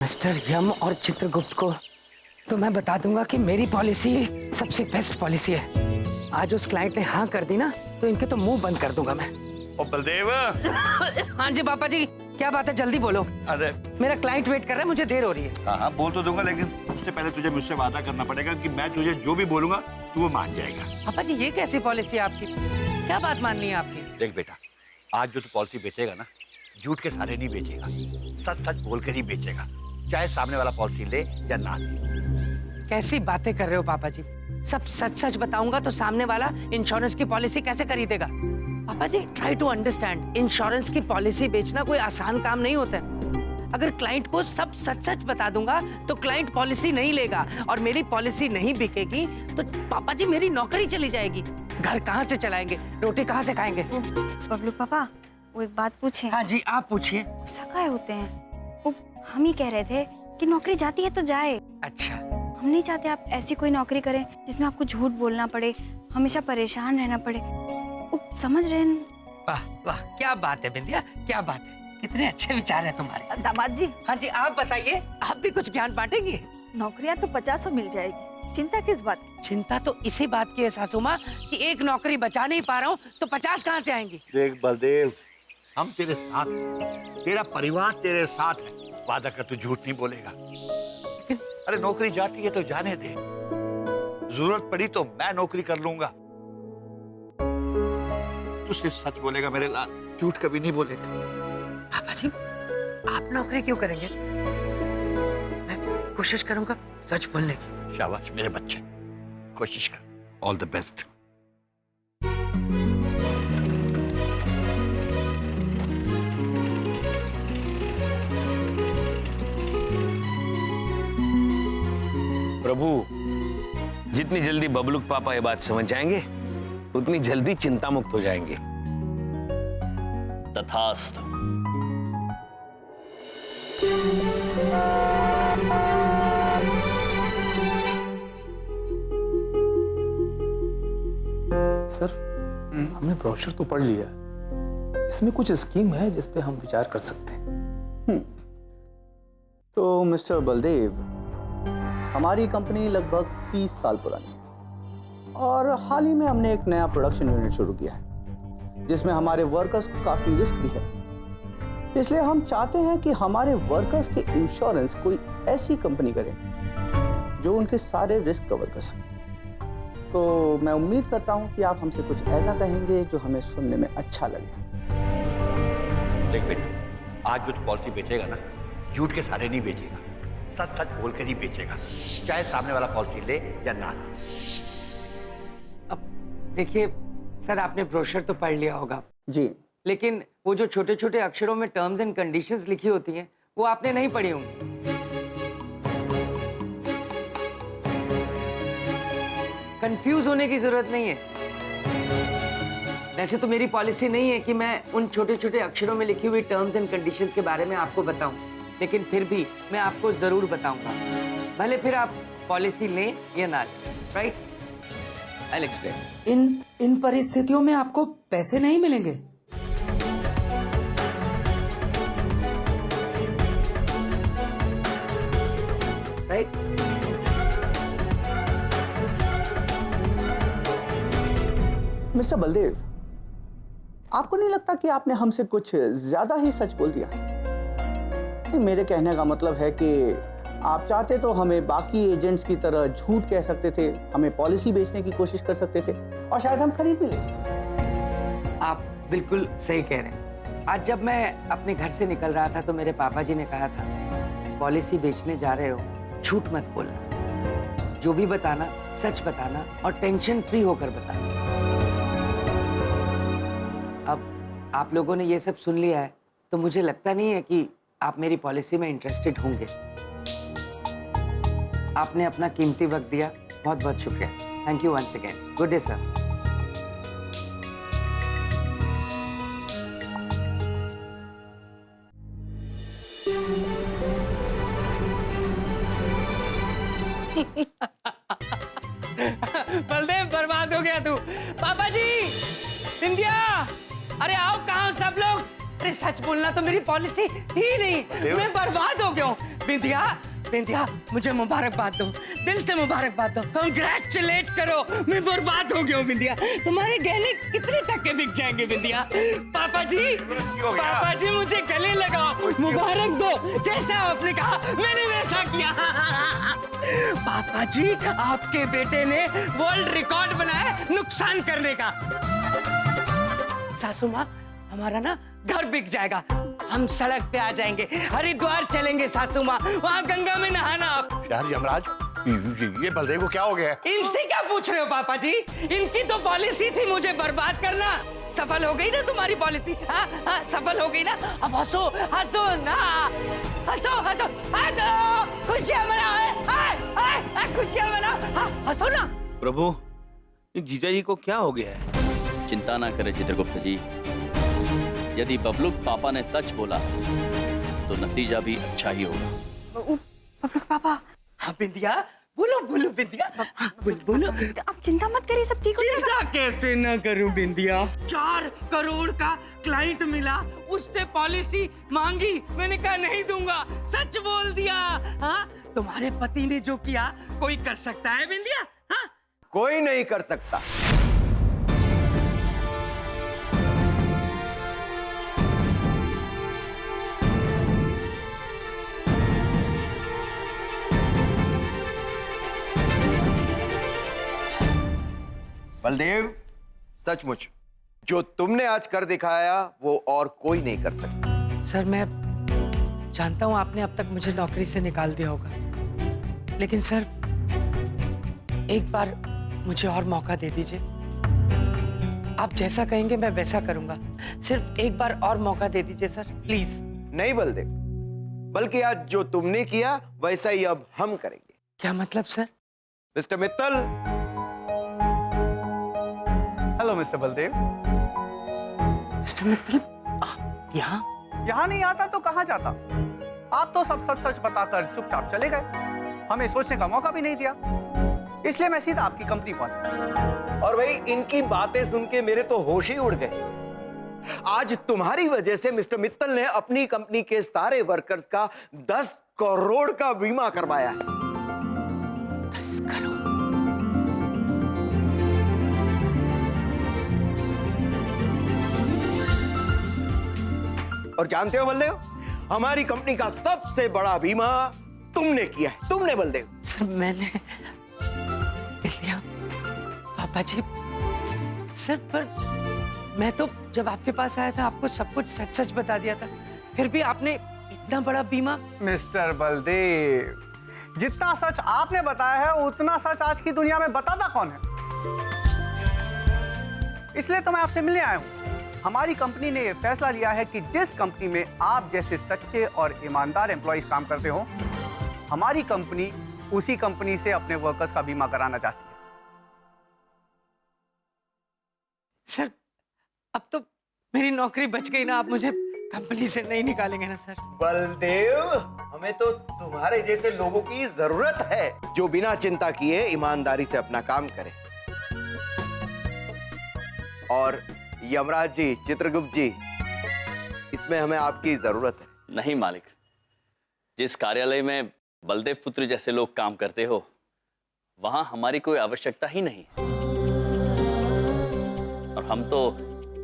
Mister यम और चित्रगुप्त को तो मैं बता दूंगा कि मेरी पॉलिसी सबसे बेस्ट पॉलिसी है। आज उस क्लाइंट ने हाँ कर दी ना तो इनके तो मुंह बंद कर दूंगा मैं। ओ बलदेव। हाँ जी पापा जी, क्या बात है, जल्दी बोलो। अरे मेरा क्लाइंट वेट कर रहा है, मुझे देर हो रही है। हाँ हाँ बोल तो दूंगा, लेकिन उससे पहले तुझे मुझसे वादा करना पड़ेगा कि मैं तुझे जो भी बोलूंगा तू वो मान जाएगा। पापा जी ये कैसी पॉलिसी है आपकी, क्या बात माननी है आपकी? देख बेटा, आज जो तू पॉलिसी बेचेगा ना, झूठ के सहारे नहीं बेचेगा, सच सच बोल कर ही बेचेगा, चाहे सामने वाला पॉलिसी ले या ना ले। कैसी बातें कर रहे हो पापा जी, सब सच सच बताऊंगा तो सामने वाला इंश्योरेंस की पॉलिसी कैसे खरीदेगा? पापा जी ट्राई टू अंडरस्टैंड, इंश्योरेंस की पॉलिसी बेचना कोई आसान काम नहीं होता है। अगर क्लाइंट को सब सच सच बता दूंगा तो क्लाइंट पॉलिसी नहीं लेगा और मेरी पॉलिसी नहीं बिकेगी तो पापा जी मेरी नौकरी चली जाएगी, घर कहाँ से चलाएंगे, रोटी कहाँ से खाएंगे? बबलू पापा, वो एक बात पूछे। हाँ जी आप पूछिए। सगाए होते हैं, वो हम ही कह रहे थे कि नौकरी जाती है तो जाए। अच्छा, हम नहीं चाहते आप ऐसी कोई नौकरी करें जिसमें आपको झूठ बोलना पड़े, हमेशा परेशान रहना पड़े। वो समझ रहे हैं? वाह वाह, क्या बात है बिंदिया, क्या बात है, कितने अच्छे विचार हैं तुम्हारे। दामाद जी, हाँ जी आप बताइए, आप भी कुछ ज्ञान बांटेंगे? नौकरियां तो 50 मिल जाएगी, चिंता किस बात की? चिंता तो इसी बात की है सासू माँ कि एक नौकरी बचा नहीं पा रहा हूँ तो 50 कहाँ से आएंगी? देख बलदेव, हम तेरे साथ हैं, तेरा परिवार तेरे साथ है, वादा कर तू झूठ नहीं बोलेगा। अरे नौकरी जाती है तो जाने दे, जरूरत पड़ी तो मैं नौकरी कर लूंगा। तू सिर्फ सच बोलेगा मेरे लाल, झूठ कभी नहीं बोलेगा। पापा जी आप नौकरी क्यों करेंगे? मैं कोशिश करूंगा सच बोलने की। शाबाश मेरे बच्चे, कोशिश कर। All the best. प्रभु, जितनी जल्दी बबलूक पापा ये बात समझ जाएंगे उतनी जल्दी चिंता मुक्त हो जाएंगे। तथास्तु। सर, हमने ब्रोशर तो पढ़ लिया, इसमें कुछ स्कीम है जिस पे हम विचार कर सकते हैं। तो मिस्टर बलदेव, हमारी कंपनी लगभग 30 साल पुरानी है और हाल ही में हमने एक नया प्रोडक्शन यूनिट शुरू किया है जिसमें हमारे वर्कर्स को काफ़ी रिस्क भी है। इसलिए हम चाहते हैं कि हमारे वर्कर्स के इंश्योरेंस कोई ऐसी कंपनी करे जो उनके सारे रिस्क कवर कर सके। तो मैं उम्मीद करता हूं कि आप हमसे कुछ ऐसा कहेंगे जो हमें सुनने में अच्छा लगे। देख बेटा, आज जो तू पॉलिसी बेचेगा ना, झूठ के सहारे नहीं बेचेगा, सच सच बोल कर ही बेचेगा, चाहे सामने वाला पॉलिसी ले या ना ले। अब देखिए सर, आपने ब्रोशर तो पढ़ लिया होगा जी, लेकिन वो जो छोटे छोटे अक्षरों में टर्म्स एंड कंडीशंस लिखी होती हैं वो आपने नहीं पढ़ी होंगी। कंफ्यूज होने की जरूरत नहीं है। वैसे तो मेरी पॉलिसी नहीं है कि मैं उन छोटे छोटे अक्षरों में लिखी हुई टर्म्स एंड कंडीशंस के बारे में आपको बताऊं, लेकिन फिर भी मैं आपको जरूर बताऊंगा, भले फिर आप पॉलिसी लें या ना लें। Right, I will explain. इन परिस्थितियों में आपको पैसे नहीं मिलेंगे। राइट, मिस्टर बलदेव, आपको नहीं लगता कि आपने हमसे कुछ ज्यादा ही सच बोल दिया? नहीं, मेरे कहने का मतलब है कि आप चाहते तो हमें बाकी एजेंट्स की तरह झूठ कह सकते थे, हमें पॉलिसी बेचने की कोशिश कर सकते थे और शायद हम खरीद भी लें। आप बिल्कुल सही कह रहे हैं। आज जब मैं अपने घर से निकल रहा था तो मेरे पापा जी ने कहा था, पॉलिसी बेचने जा रहे हो, झूठ मत बोलना, जो भी बताना सच बताना और टेंशन फ्री होकर बताना। अब आप लोगों ने ये सब सुन लिया है तो मुझे लगता नहीं है कि आप मेरी पॉलिसी में इंटरेस्टेड होंगे। आपने अपना कीमती वक्त दिया, बहुत बहुत शुक्रिया। Thank you once again. Good day sir. Baldev बर्बाद हो गया तू। पापा जी, इंडिया, अरे आओ, कहाँ हो सब लोग? अरे सच बोलना तो मेरी पॉलिसी थी नहीं, मैं बर्बाद हो गया हूँ। बिंदिया, बिंदिया, मुझे मुबारकबाद दो, दिल से मुबारकबाद दो, कांग्रेचुलेट करो। मैं बर्बाद हो गया हूँ बिंदिया, तुम्हारे गहने कितने तक के बिक जाएंगे बिंदिया? पापा जी मुझे गले लगाओ, मुबारक दो, जैसा आपने कहा मैंने वैसा किया। पापा जी, आपके बेटे ने वर्ल्ड रिकॉर्ड बनाया नुकसान करने का। सासू माँ, हमारा ना घर बिक जाएगा, हम सड़क पे आ जाएंगे, हरिद्वार चलेंगे सासू माँ, वहाँ गंगा में नहाना आप। यार यमराज, ये बलदेव को क्या हो गया है? इनसे क्या पूछ रहे हो पापा जी? इनकी तो पॉलिसी थी मुझे बर्बाद करना, सफल हो गई ना तुम्हारी पॉलिसी? हाँ हाँ, सफल हो गई ना? अब हंसो, हंसो ना, हंसो हंसो हंसो, खुशियाँ मनाओ, खुशियाँ मनाओ, हाँ, हंसो ना। प्रभु, जीजा जी को क्या हो गया है? चिंता ना करें चित्रगुप्त जी, यदि बबलुक पापा ने सच बोला तो नतीजा भी अच्छा ही होगा। बबलुक पापा। हाँ बिंदिया, बोलो बोलो बिंदिया, बोलो। आप चिंता मत करिए, सब ठीक हो जाएगा। चिंता कैसे न करूं बिंदिया? 4 करोड़ का क्लाइंट मिला, उससे पॉलिसी मांगी, मैंने कहा नहीं दूंगा, सच बोल दिया। हाँ, तुम्हारे पति ने जो किया कोई कर सकता है बिंदिया? हाँ, कोई नहीं कर सकता। बलदेव, सचमुच जो तुमने आज कर दिखाया वो और कोई नहीं कर सकता। सर मैं जानता हूं आपने अब तक मुझे नौकरी से निकाल दिया होगा, लेकिन सर एक बार मुझे और मौका दे दीजिए। आप जैसा कहेंगे मैं वैसा करूंगा, सिर्फ एक बार और मौका दे दीजिए सर, प्लीज। नहीं बलदेव, बल्कि आज जो तुमने किया वैसा ही अब हम करेंगे। क्या मतलब sir? Mister Mittal. Hello mister Baldev. Mister Mittal, यहाँ? यहाँ नहीं आता तो कहाँ जाता? आप तो सब सच सच बताकर चुपचाप चले गए, हमें सोचने का मौका भी नहीं दिया, इसलिए मैं सीधा आपकी कंपनी पहुंचा। और भाई इनकी बातें सुन के मेरे तो होश ही उड़ गए। आज तुम्हारी वजह से मिस्टर मित्तल ने अपनी कंपनी के सारे वर्कर्स का 10 करोड़ का बीमा करवाया है। 10 करोड़? और जानते हो बलदेव, हमारी कंपनी का सबसे बड़ा बीमा तुमने किया है। तुमने बलदेव। सर मैंने लिया पापा जी, सर पर मैं तो जब आपके पास आया था आपको सब कुछ सच सच बता दिया था, फिर भी आपने इतना बड़ा बीमा। मिस्टर बलदेव, जितना सच आपने बताया है उतना सच आज की दुनिया में बताता कौन है? इसलिए तो मैं आपसे मिलने आया हूं। हमारी कंपनी ने यह फैसला लिया है कि जिस कंपनी में आप जैसे सच्चे और ईमानदार एम्प्लॉइज काम करते हो, हमारी कंपनी उसी कंपनी से अपने वर्कर्स का बीमा कराना चाहती है। सर अब तो मेरी नौकरी बच गई ना, आप मुझे कंपनी से नहीं निकालेंगे ना सर? बलदेव, हमें तो तुम्हारे जैसे लोगों की जरूरत है जो बिना चिंता किए ईमानदारी से अपना काम करें। और यमराज जी, चित्रगुप्त जी, इसमें हमें आपकी जरूरत है। नहीं मालिक, जिस कार्यालय में बलदेव पुत्र जैसे लोग काम करते हो वहां हमारी कोई आवश्यकता ही नहीं। और हम तो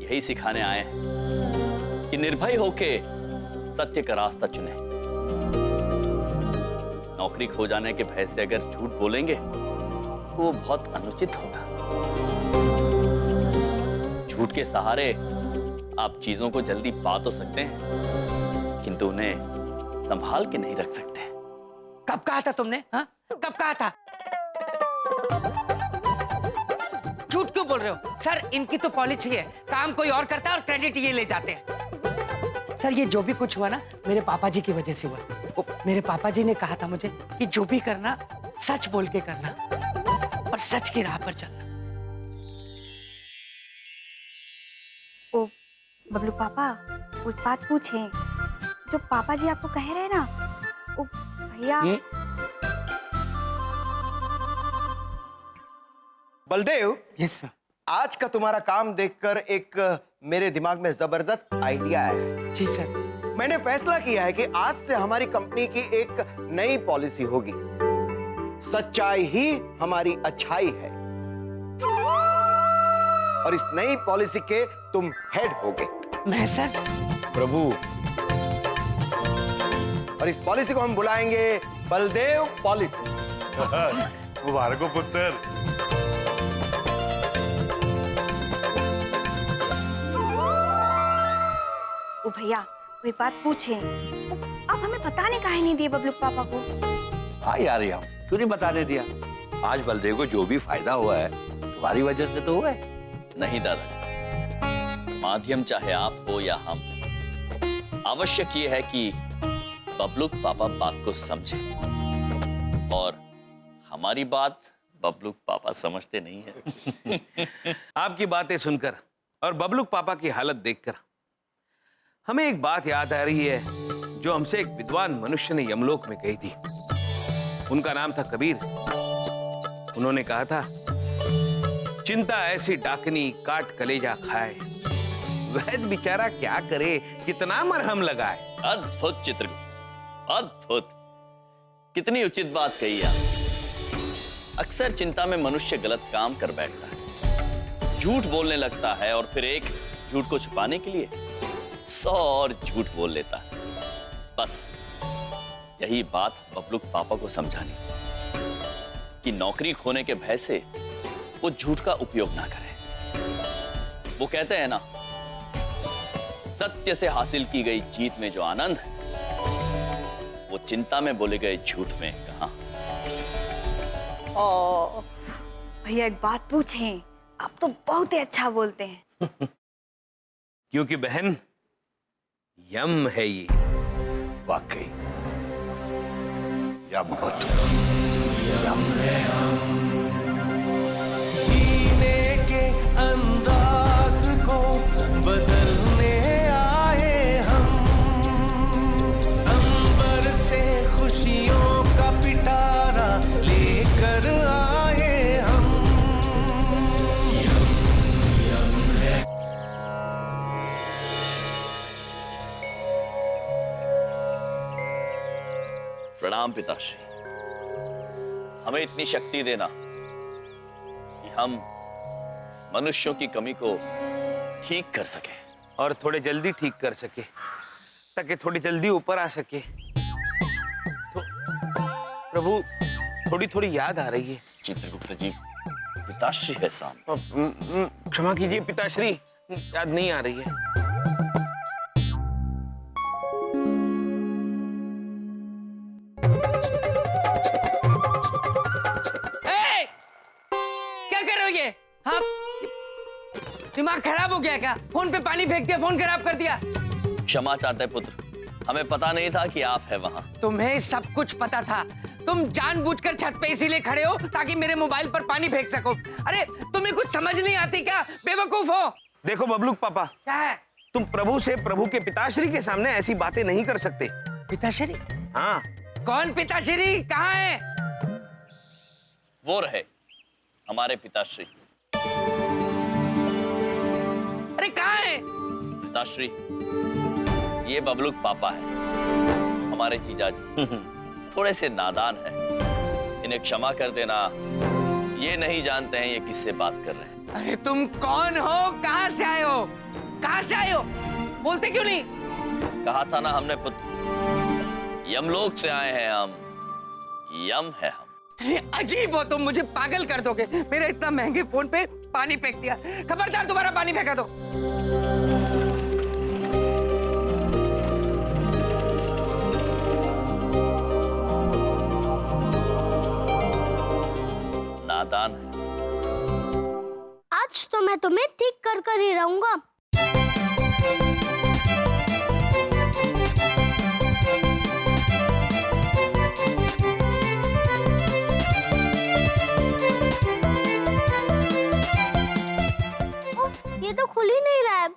यही सिखाने आए हैं कि निर्भय होके सत्य का रास्ता चुने। नौकरी खो जाने के भय से अगर झूठ बोलेंगे तो वो बहुत अनुचित होगा। झूठ के सहारे आप चीजों को जल्दी पा तो सकते हैं, किंतु उन्हें संभाल के नहीं रख सकते। कब कहा था तुमने? हाँ, कब कहा था? झूठ क्यों बोल रहे हो सर? इनकी तो पॉलिसी है, काम कोई और करता है और क्रेडिट ये ले जाते हैं। सर ये जो भी कुछ हुआ ना मेरे पापा जी की वजह से हुआ। मेरे पापा जी ने कहा था मुझे कि जो भी करना सच बोल के करना और सच की राह पर चलना। ओ बबलू पापा, एक बात पूछें, जो पापा जी आपको कह रहे हैं ना, ओ भैया। Baldev, yes sir. आज का तुम्हारा काम देखकर एक मेरे दिमाग में जबरदस्त आइडिया आया है। जी सर। मैंने फैसला किया है कि आज से हमारी कंपनी की एक नई पॉलिसी होगी। सच्चाई ही हमारी अच्छाई है। और इस नई पॉलिसी के तुम हेड होगे। मैं सर? प्रभु, और इस पॉलिसी को हम बुलाएंगे बलदेव पॉलिसी। मुबारक हो पुत्र। ओ भैया, कोई बात पूछे? आप हमें बताने काहे नहीं दिए बबलू पापा को? हाँ यार, हम क्यों नहीं बताने दिया? आज बलदेव को जो भी फायदा हुआ है तुम्हारी वजह से तो हुआ है। नहीं दादा, माध्यम चाहे आप हो या हम, आवश्यक ये है कि बबलू पापा बात को समझे, और हमारी बात बबलू पापा समझते नहीं है। आपकी बातें सुनकर और बबलूक पापा की हालत देखकर हमें एक बात याद आ रही है जो हमसे एक विद्वान मनुष्य ने यमलोक में कही थी। उनका नाम था कबीर। उन्होंने कहा था, चिंता ऐसी डाकनी काट कलेजा खाए, वैद्य बेचारा क्या करे, कितना मरहम लगाए। अद्भुत चित्रगुप्त, अद्भुत। कितनी उचित बात कही आप। अक्सर चिंता में मनुष्य गलत काम कर बैठता है, झूठ बोलने लगता है, और फिर एक झूठ को छुपाने के लिए 100 और झूठ बोल लेता है। बस यही बात बबलू पापा को समझानी कि नौकरी खोने के भय से वो झूठ का उपयोग ना करें। वो कहते हैं ना, सत्य से हासिल की गई जीत में जो आनंद है, वो चिंता में बोले गए झूठ में कहां। ओ भैया, एक बात पूछें? आप तो बहुत ही अच्छा बोलते हैं। क्योंकि बहन, यम है ये। वाकई यम हो तुम। यम है जीने के अंदाज को बदलने आए हम, अंबर से खुशियों का पिटारा लेकर आए हम। यम है। प्रणाम पिताश्री। हमें इतनी शक्ति देना कि हम मनुष्यों की कमी को ठीक कर सके, और थोड़े जल्दी ठीक कर सके, ताकि थोड़ी जल्दी ऊपर आ सके। तो प्रभु, थोड़ी थोड़ी याद आ रही है। चित्रगुप्त जी, पिताश्री है सामने। क्षमा कीजिए पिताश्री, याद नहीं आ रही है। क्या कर रहे हो ये? हाँ, दिमाग खराब हो गया क्या? फोन पे पानी फेंक दिया, फोन खराब कर दिया। क्षमा चाहते हैं पुत्र, हमें पता नहीं था कि आप है वहां। तुम्हें सब कुछ पता था। तुम जानबूझकर छत पे इसीलिए खड़े हो ताकि मेरे मोबाइल पर पानी फेंक सको। अरे तुम्हें कुछ समझ नहीं आती क्या? बेवकूफ हो। देखो बबलूक पापा, क्या है? तुम प्रभु से प्रभु के पिताश्री के सामने ऐसी बातें नहीं कर सकते। पिताश्री? हाँ। कौन पिताश्री? कहाँ है? वो रहे हमारे पिताश्री। अरे कहाँ है? पिताश्री, ये बबलूक पापा है, हमारे जीजाजी। थोड़े से नादान है, इन्हें क्षमा कर देना। ये नहीं जानते हैं ये किससे बात कर रहे हैं। अरे तुम कौन हो? कहाँ से आए हो? कहाँ से आए हो? बोलते क्यों नहीं? कहा था ना हमने पुत्र, यमलोक से आए हैं हम। यम है हम। अरे अजीब हो तुम, मुझे पागल कर दोगे। मेरे इतना महंगे फोन पे पानी फेंक दिया। खबरदार दोबारा पानी फेंका दो। नादान है। आज तो मैं तुम्हें ठीक कर ही रहूंगा। ये तो खुल ही नहीं रहा है।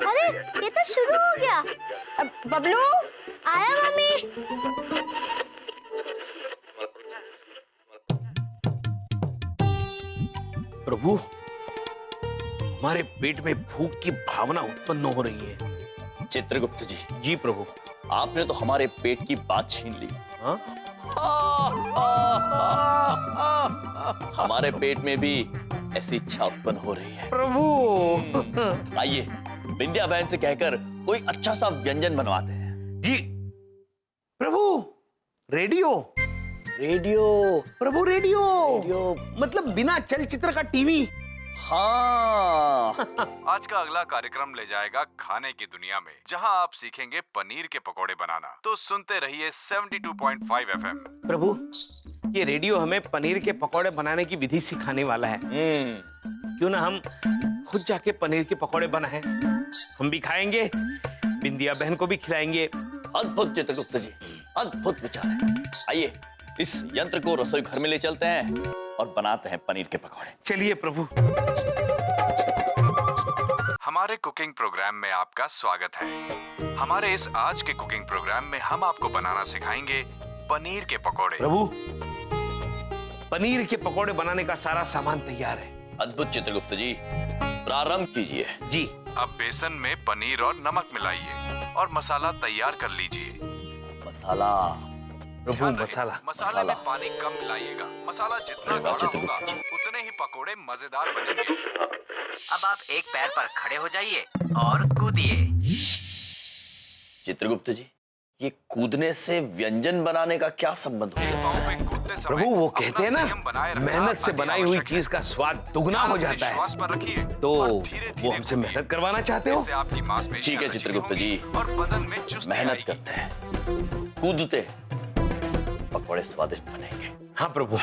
अरे ये तो शुरू हो गया। बबलू, आया मम्मी। प्रभु, हमारे पेट में भूख की भावना उत्पन्न हो रही है। चित्रगुप्त जी, जी प्रभु। आपने तो हमारे पेट की बात छीन ली। हाँ? हमारे पेट में भी ऐसी इच्छा उत्पन्न हो रही है। प्रभु आइए विंध्या बहन से कहकर कोई अच्छा सा व्यंजन बनवाते हैं। जी। प्रभु रेडियो। रेडियो? प्रभु रेडियो। रेडियो मतलब बिना चलचित्र का टीवी। हाँ। आज का अगला कार्यक्रम ले जाएगा खाने की दुनिया में, जहां आप सीखेंगे पनीर के पकोड़े बनाना। तो सुनते रहिए 72.5 FM। प्रभु ये रेडियो हमें पनीर के पकोड़े बनाने की विधि सिखाने वाला है। क्यों ना हम खुद जाके पनीर के पकोड़े बनाएं। हम भी खाएंगे, बिंदिया बहन को भी खिलाएंगे। अद्भुत चित्रगुप्त जी, अद्भुत विचार है। आइए इस यंत्र को रसोई घर में ले चलते हैं और बनाते हैं पनीर के पकौड़े। चलिए प्रभु। हमारे कुकिंग प्रोग्राम में आपका स्वागत है। हमारे इस आज के कुकिंग प्रोग्राम में हम आपको बनाना सिखाएंगे पनीर के पकोड़े। प्रभु पनीर के पकोड़े बनाने का सारा सामान तैयार है। अद्भुत चित्रगुप्त जी, प्रारंभ कीजिए। जी। अब बेसन में पनीर और नमक मिलाइए और मसाला तैयार कर लीजिए। मसाला? प्रभु मसाला। मसाले में पानी कम मिलाइएगा। मसाला जितना गाढ़ा होगा उतने ही पकोड़े मजेदार बनेंगे। अब आप एक पैर पर खड़े हो जाइए और कूदिए। चित्रगुप्त जी, ये कूदने से व्यंजन बनाने का क्या संबंध हो सकता है? प्रभु वो कहते हैं ना, मेहनत से बनाई हुई चीज का स्वाद दुगना हो जाता है। तो वो हमसे मेहनत करवाना चाहते हो? ठीक है चित्रगुप्त जी, मेहनत करते हैं, कूदते हैं, पकौड़े स्वादिष्ट बनेंगे। हाँ प्रभु।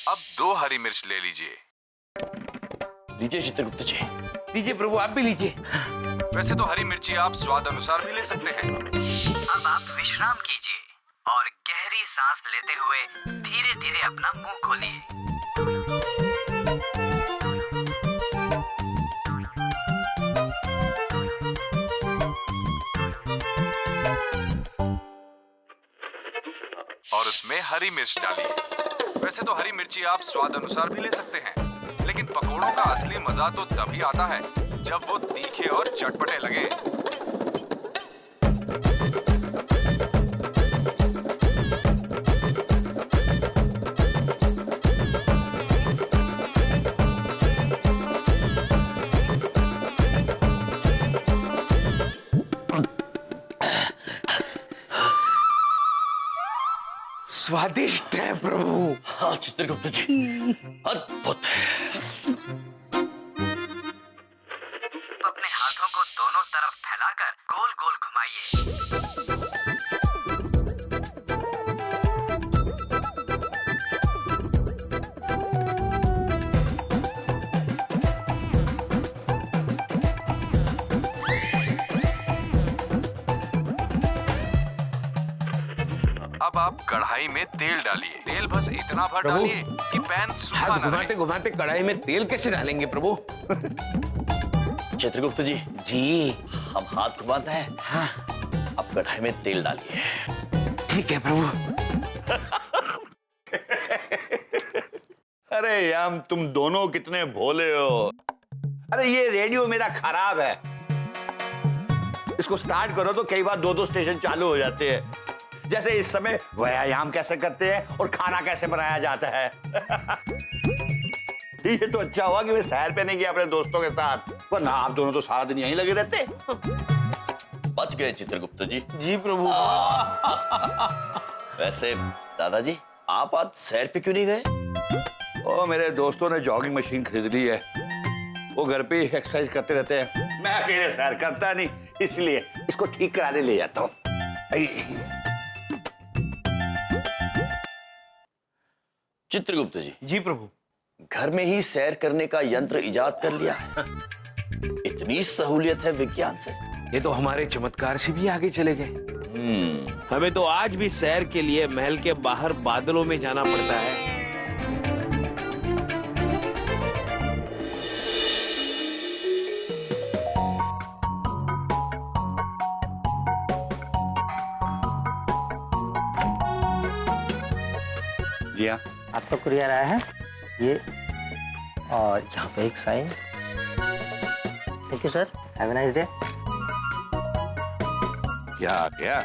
अब 2 हरी मिर्च ले लीजिए। लीजिए चित्रगुप्त जी। लीजिए प्रभु, आप भी लीजिए। वैसे तो हरी मिर्ची आप स्वाद अनुसार भी ले सकते हैं। अब आप विश्राम कीजिए और गहरी सांस लेते हुए धीरे धीरे अपना मुंह खोलिए। और उसमें हरी मिर्च डालिए। वैसे तो हरी मिर्ची आप स्वाद अनुसार भी ले सकते हैं, लेकिन पकोड़ों का असली मजा तो तभी आता है जब वो तीखे और चटपटे लगे। स्वादिष्ट है प्रभु। हाँ चित्रगुप्त जी, अद्भुत है। अपने हाथों को दोनों तरफ फैलाकर गोल गोल घुमाइए। अब आप कढ़ाई में तेल डालिए। तेल बस इतना भर डालिए कि पैन सूखा हाथ न रहे। घुमाते घुमाते कढ़ाई में तेल कैसे डालेंगे प्रभु? चित्रगुप्त जी, जी हम हाथ घुमाते हैं। हाँ। अब कढ़ाई में तेल डालिए। ठीक है प्रभु। अरे याम, तुम दोनों कितने भोले हो। अरे ये रेडियो मेरा खराब है, इसको स्टार्ट करो तो कई बार 2-2 स्टेशन चालू हो जाते हैं। जैसे इस समय व्यायाम कैसे करते हैं और खाना कैसे बनाया जाता है। ये तो अच्छा हुआ कि मैं सैर पे नहीं गया अपने दोस्तों के साथ, वरना आप दोनों तो सारा दिन यहीं लगे रहते। बच गए चित्रगुप्त जी। जी प्रभु। वैसे दादाजी, आप आज सैर पे क्यों नहीं गए? ओ मेरे दोस्तों ने जॉगिंग मशीन खरीद ली है, वो घर पे एक्सरसाइज करते रहते हैं। मैं अकेले सैर करता नहीं, इसलिए इसको ठीक कराने ले जाता हूँ। चित्रगुप्त जी। जी प्रभु। घर में ही सैर करने का यंत्र इजाद कर लिया है। इतनी सहूलियत है विज्ञान से। ये तो हमारे चमत्कार से भी आगे चले गए। हमें तो आज भी सैर के लिए महल के बाहर बादलों में जाना पड़ता है। जी हाँ। आपका कुरियर आया है, ये, और यहाँ पे एक sign. Thank you sir, have a nice day. क्या आ गया?